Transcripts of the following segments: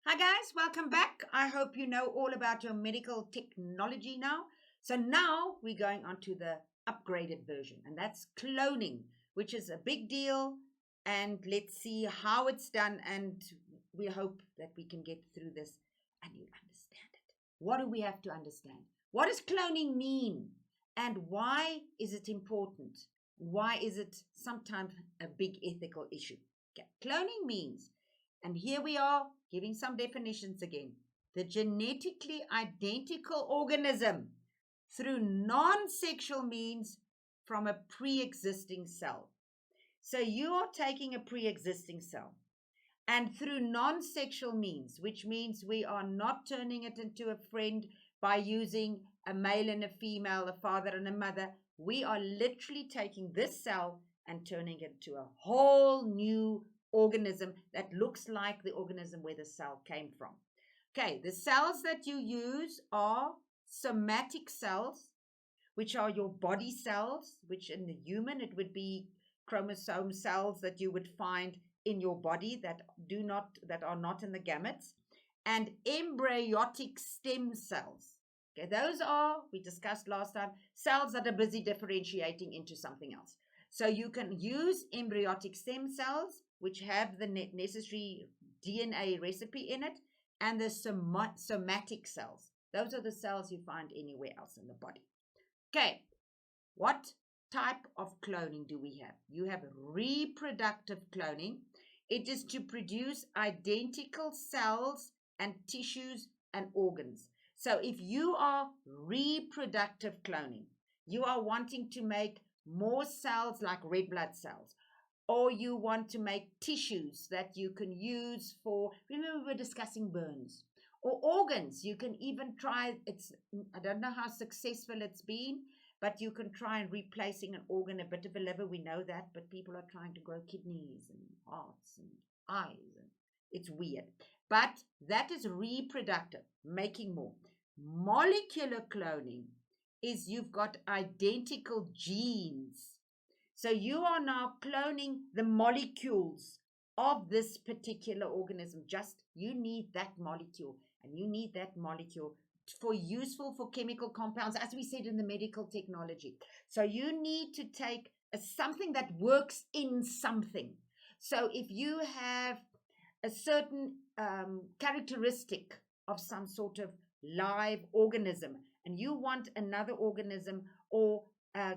Hi, guys, welcome back. I hope you know all about your medical technology now. So, now we're going on to the upgraded version, and that's cloning, which is a big deal. And let's see how it's done. And we hope that we can get through this and you understand it. What do we have to understand? What does cloning mean? And why is it important? Why is it sometimes a big ethical issue? Okay. Cloning means, and here we are giving some definitions again, the genetically identical organism through non sexual means from a pre existing cell. So you are taking a pre existing cell and through non sexual means, which means we are not turning it into a friend by using a male and a female, a father and a mother. We are literally taking this cell and turning it into a whole new organism that looks like the organism where the cell came from. Okay, the cells that you use are somatic cells, which are your body cells, which in the human it would be chromosome cells that you would find in your body that are not in the gametes, and embryotic stem cells. Okay, those are, we discussed last time, cells that are busy differentiating into something else. So you can use embryotic stem cells, which have the necessary DNA recipe in it, and the somatic cells. Those are the cells you find anywhere else in the body. Okay, what type of cloning do we have? You have reproductive cloning. It is to produce identical cells and tissues and organs. So if you are reproductive cloning, you are wanting to make more cells like red blood cells, or you want to make tissues that you can use for, remember, we were discussing burns, or organs. You can even try, I don't know how successful it's been, but you can try and replacing an organ, a bit of a liver, we know that, but people are trying to grow kidneys and hearts and eyes, and it's weird. But that is reproductive, making more. Molecular cloning is you've got identical genes. So you are now cloning the molecules of this particular organism. Just you need that molecule, and you need that molecule for useful for chemical compounds, as we said in the medical technology. So you need to take something that works in something. So if you have a certain characteristic of some sort of live organism, and you want another organism or a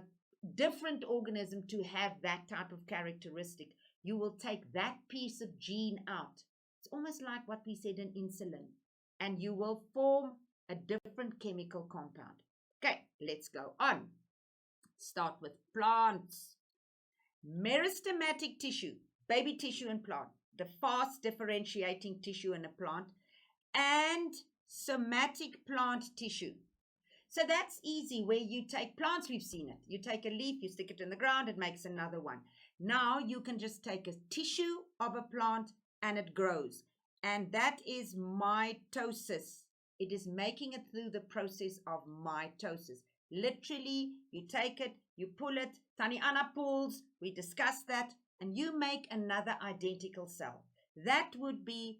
different organism to have that type of characteristic, you will take that piece of gene out. It's almost like what we said in insulin, and you will form a different chemical compound. Okay, let's go on. Start with plants. Meristematic tissue, baby tissue in plant, the fast differentiating tissue in a plant, and somatic plant tissue. So that's easy, where you take plants, we've seen it. You take a leaf, you stick it in the ground, it makes another one. Now you can just take a tissue of a plant and it grows. And that is mitosis. It is making it through the process of mitosis. Literally, you take it, you pull it, Taniana pulls, we discussed that, and you make another identical cell. That would be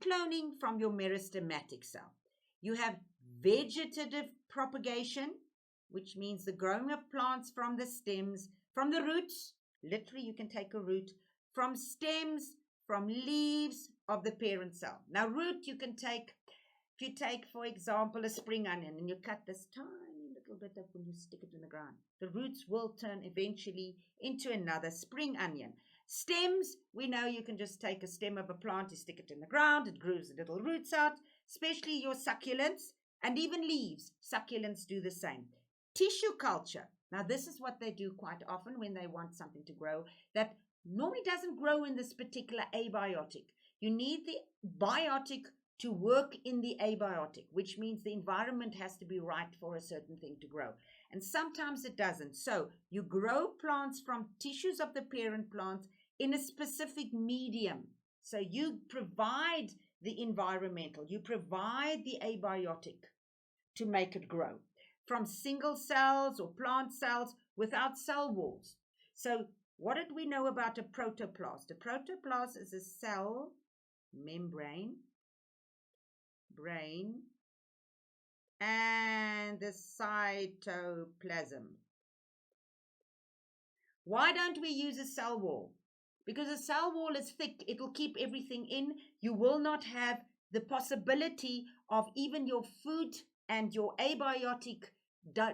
cloning from your meristematic cell. You have vegetative propagation, which means the growing of plants from the stems, from the roots. Literally, you can take a root from stems, from leaves of the parent cell. Now, root you can take, if you take, for example, a spring onion and you cut this tiny little bit up when you stick it in the ground, the roots will turn eventually into another spring onion. Stems, we know you can just take a stem of a plant, you stick it in the ground, it grows little roots out, especially your succulents and even leaves. Succulents do the same. Tissue culture. Now, this is what they do quite often when they want something to grow that normally doesn't grow in this particular abiotic. You need the biotic to work in the abiotic, which means the environment has to be right for a certain thing to grow. And sometimes it doesn't. So you grow plants from tissues of the parent plant in a specific medium. So you provide the environmental, you provide the abiotic to make it grow from single cells or plant cells without cell walls. So what did we know about a protoplast? A protoplast is a cell membrane brain and the cytoplasm. Why don't we use a cell wall? Because a cell wall is thick, it'll keep everything in. You will not have the possibility of even your food and your abiotic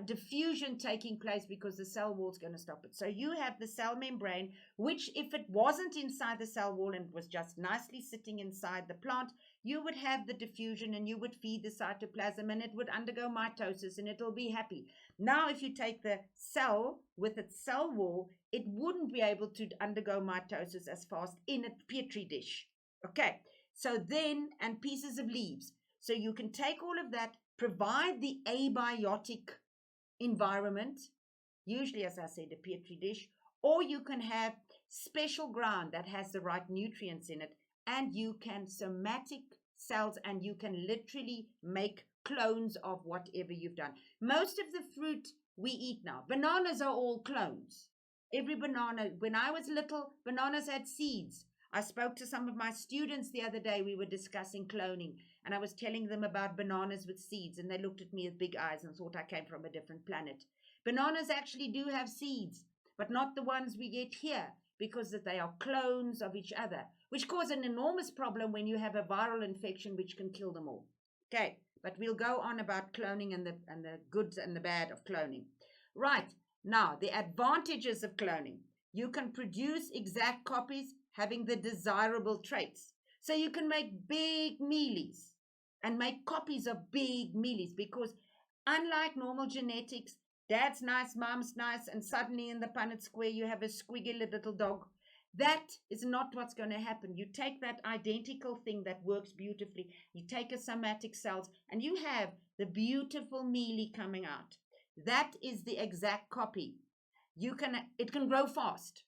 diffusion taking place, because the cell wall is going to stop it. So you have the cell membrane, which if it wasn't inside the cell wall and was just nicely sitting inside the plant, you would have the diffusion and you would feed the cytoplasm and it would undergo mitosis and it'll be happy. Now, if you take the cell with its cell wall, it wouldn't be able to undergo mitosis as fast in a petri dish. Okay, so then, and pieces of leaves. So you can take all of that, provide the abiotic environment, usually, as I said, a petri dish, or you can have special ground that has the right nutrients in it, and you can somatic cells, and you can literally make clones of whatever you've done. Most of the fruit we eat now, bananas are all clones. Every banana, when I was little, bananas had seeds. I spoke to some of my students the other day. We were discussing cloning, and I was telling them about bananas with seeds, and they looked at me with big eyes and thought I came from a different planet. Bananas actually do have seeds, but not the ones we get here, because they are clones of each other, which cause an enormous problem when you have a viral infection which can kill them all. Okay, but we'll go on about cloning and the goods and the bad of cloning. Right, now the advantages of cloning. You can produce exact copies having the desirable traits. So you can make big mealies and make copies of big mealies, because unlike normal genetics, dad's nice, mom's nice, and suddenly in the Punnett square you have a squiggly little dog. That is not what's going to happen. You take that identical thing that works beautifully, you take a somatic cells, and you have the beautiful mealy coming out. That is the exact copy. It can grow fast,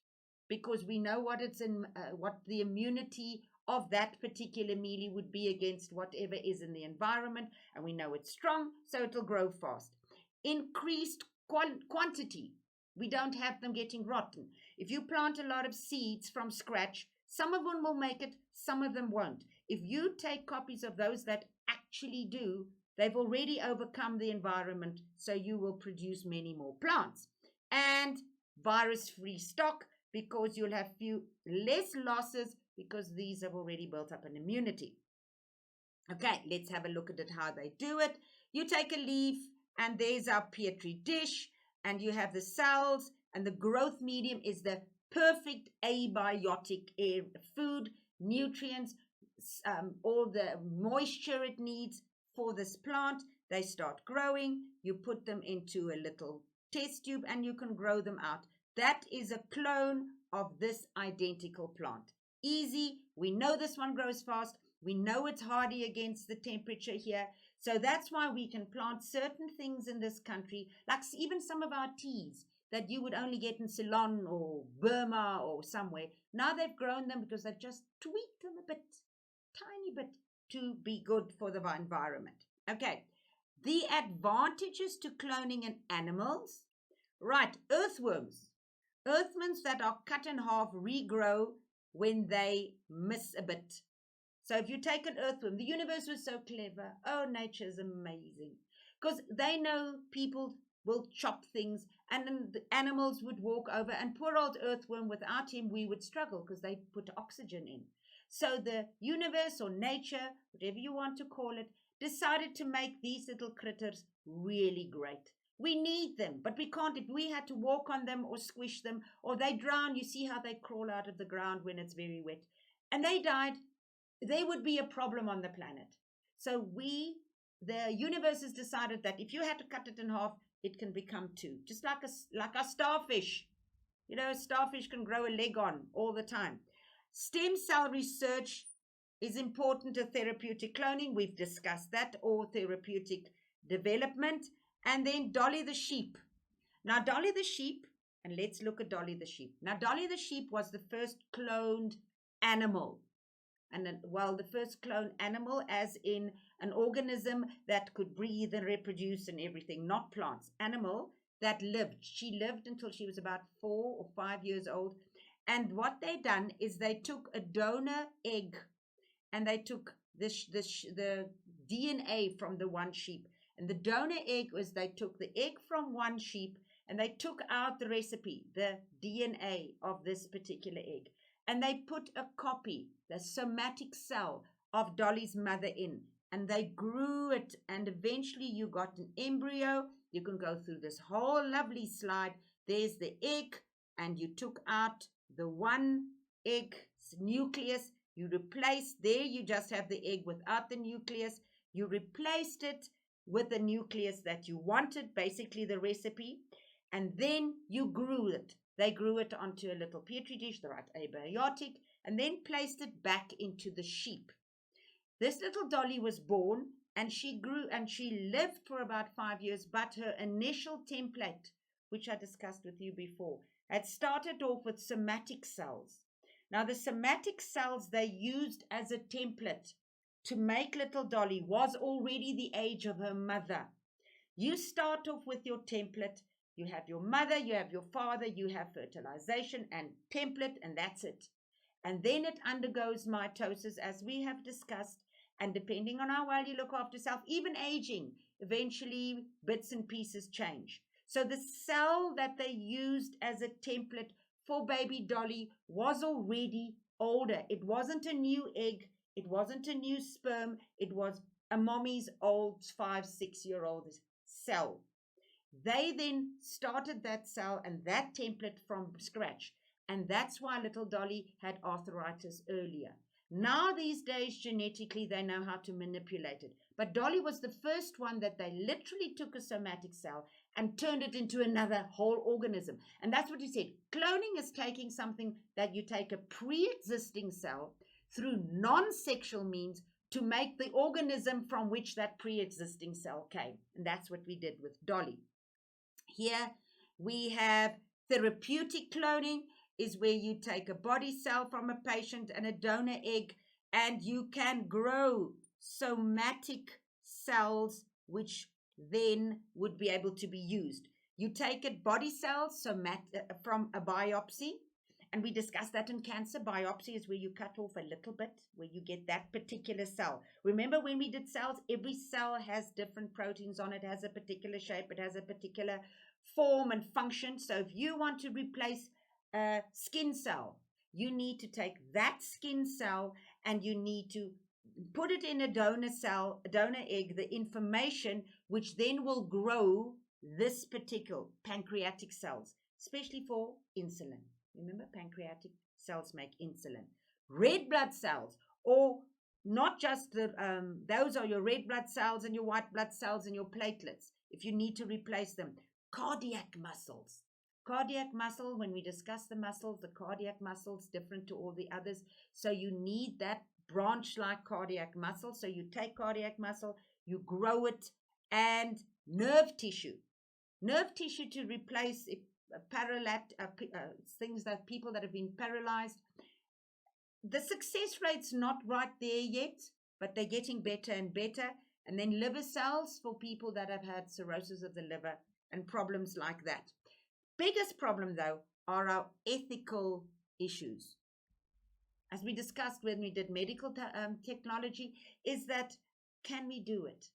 because we know what it's in, what the immunity of that particular mealy would be against whatever is in the environment, and we know it's strong, so it'll grow fast. Increased quantity. We don't have them getting rotten. If you plant a lot of seeds from scratch, some of them will make it, some of them won't. If you take copies of those that actually do, they've already overcome the environment, so you will produce many more plants. And virus-free stock, because you'll have less losses, because these have already built up an immunity. Okay, let's have a look at it, how they do it. You take a leaf, and there's our petri dish, and you have the cells, and the growth medium is the perfect abiotic food, nutrients, all the moisture it needs for this plant. They start growing. You put them into a little test tube, and you can grow them out. That is a clone of this identical plant. Easy. We know this one grows fast. We know it's hardy against the temperature here. So that's why we can plant certain things in this country, like even some of our teas that you would only get in Ceylon or Burma or somewhere. Now they've grown them because they've just tweaked them a bit, tiny bit, to be good for the environment. Okay, the advantages to cloning in animals. Right, earthworms. Earthworms that are cut in half regrow when they miss a bit. So if you take an earthworm, the universe was so clever. Oh, nature is amazing. Because they know people will chop things, and then the animals would walk over, and poor old earthworm, without him, we would struggle because they put oxygen in. So the universe or nature, whatever you want to call it, decided to make these little critters really great. We need them, but we can't. If we had to walk on them or squish them, or they drown, you see how they crawl out of the ground when it's very wet, and they died, they would be a problem on the planet. So the universe has decided that if you had to cut it in half, it can become two. Just like a starfish. You know, a starfish can grow a leg on all the time. Stem cell research is important to therapeutic cloning. We've discussed that, or therapeutic development. And then Dolly the sheep. Now, Dolly the sheep, and let's look at Dolly the sheep. Now, Dolly the sheep was the first cloned animal. And the first cloned animal, as in an organism that could breathe and reproduce and everything, not plants. Animal that lived. She lived until she was about 4 or 5 years old. And what they done is they took a donor egg, and they took the DNA from the one sheep. And the donor egg was they took the egg from one sheep and they took out the recipe, the DNA of this particular egg. And they put a copy, the somatic cell of Dolly's mother in. And they grew it. And eventually you got an embryo. You can go through this whole lovely slide. There's the egg. And you took out the one egg nucleus. You replaced, there you just have the egg without the nucleus. You replaced it with the nucleus that you wanted, basically the recipe, and then you grew it. They grew it onto a little petri dish, the right abiotic, and then placed it back into the sheep. This little Dolly was born, and she grew, and she lived for about 5 years, but her initial template, which I discussed with you before, had started off with somatic cells. Now, the somatic cells they used as a template to make little Dolly was already the age of her mother. You start off with your template. You have your mother, you have your father, you have fertilization and template, and that's it. And then it undergoes mitosis, as we have discussed. And depending on how well you look after yourself, even aging, eventually bits and pieces change. So the cell that they used as a template for baby Dolly was already older. It wasn't a new egg. It wasn't a new sperm. It was a mommy's old 5-6-year-old cell. They then started that cell and that template from scratch. And that's why little Dolly had arthritis earlier. Now, these days, genetically, they know how to manipulate it. But Dolly was the first one that they literally took a somatic cell and turned it into another whole organism. And that's what he said. Cloning is taking something that you take a pre-existing cell through non-sexual means to make the organism from which that pre-existing cell came. And that's what we did with Dolly. Here we have therapeutic cloning, is where you take a body cell from a patient and a donor egg, and you can grow somatic cells, which then would be able to be used. You take a body cells from a biopsy, and we discussed that in cancer. Biopsy is where you cut off a little bit, where you get that particular cell. Remember when we did cells, every cell has different proteins on it, has a particular shape, it has a particular form and function. So if you want to replace a skin cell, you need to take that skin cell and you need to put it in a donor cell, a donor egg, the information which then will grow this particular pancreatic cells, especially for insulin. Remember, pancreatic cells make insulin. Red blood cells, or not just the, those are your red blood cells and your white blood cells and your platelets, if you need to replace them. Cardiac muscles. Cardiac muscle, when we discuss the muscles, the cardiac muscle is different to all the others. So you need that branch-like cardiac muscle. So you take cardiac muscle, you grow it, and nerve tissue. Nerve tissue to replace things that people that have been paralyzed. The success rate's not right there yet, but they're getting better and better. And then liver cells for people that have had cirrhosis of the liver and problems like that. Biggest problem, though, are our ethical issues. As we discussed when we did medical technology, is that can we do it?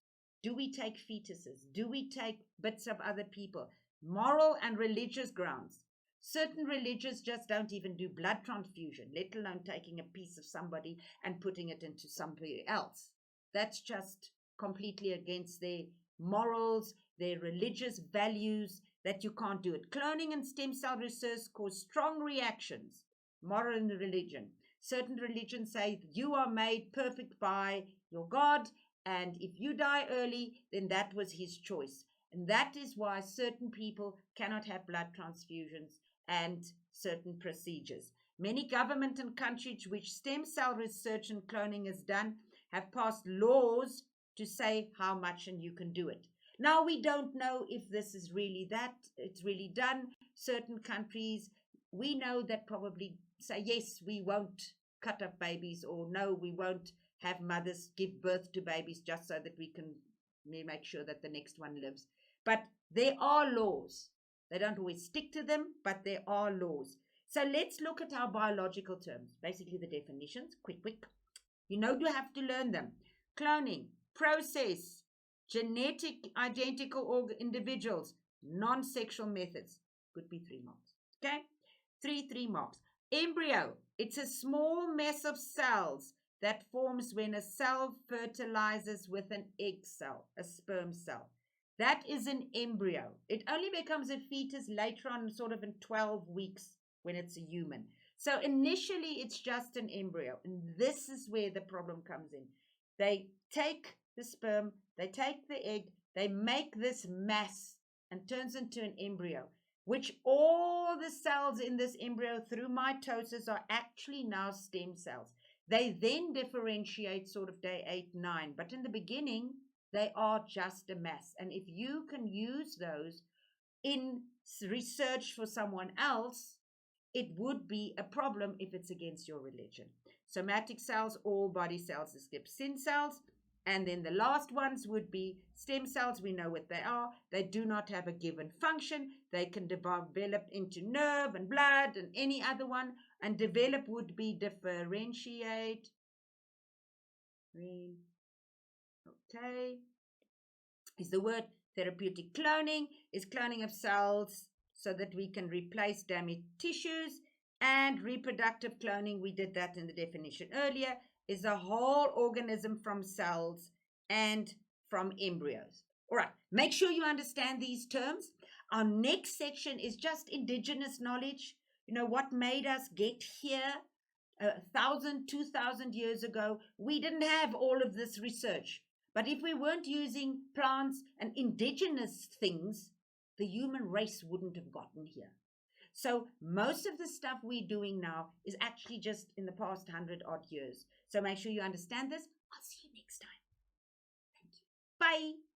Do we take fetuses? Do we take bits of other people? Moral and religious grounds. Certain religions just don't even do blood transfusion, let alone taking a piece of somebody and putting it into somebody else. That's just completely against their morals, their religious values, that you can't do it. Cloning and stem cell research cause strong reactions, moral and religion. Certain religions say you are made perfect by your God, and if you die early, then that was his choice. And that is why certain people cannot have blood transfusions and certain procedures. Many government and countries which stem cell research and cloning is done have passed laws to say how much and you can do it. Now, we don't know if this is really that, it's really done. Certain countries, we know that probably say, yes, we won't cut up babies, or no, we won't have mothers give birth to babies just so that we can make sure that the next one lives. But there are laws. They don't always stick to them, but there are laws. So let's look at our biological terms, basically the definitions, quick. You have to learn them. Cloning, process, genetic identical individuals, non-sexual methods. Could be 3 marks. Okay? 3 marks. Embryo, it's a small mass of cells that forms when a cell fertilizes with an egg cell, a sperm cell. That is an embryo. It only becomes a fetus later on, sort of in 12 weeks when it's a human. So initially, it's just an embryo. And this is where the problem comes in. They take the sperm, they take the egg, they make this mass and turns into an embryo, which all the cells in this embryo through mitosis are actually now stem cells. They then differentiate sort of day 8, 9. But in the beginning, they are just a mass. And if you can use those in research for someone else, it would be a problem if it's against your religion. Somatic cells, all body cells except stem cells. And then the last ones would be stem cells. We know what they are. They do not have a given function. They can develop into nerve and blood and any other one. And develop would be differentiate. Okay. Is the word. Therapeutic cloning is cloning of cells so that we can replace damaged tissues. And reproductive cloning, we did that in the definition earlier, is a whole organism from cells and from embryos. All right, make sure you understand these terms. Our next section is just indigenous knowledge. You know, what made us get here 1,000, 2,000 years ago. We didn't have all of this research. But if we weren't using plants and indigenous things, the human race wouldn't have gotten here. So most of the stuff we're doing now is actually just in the past 100 odd years. So make sure you understand this. I'll see you next time. Thank you. Bye.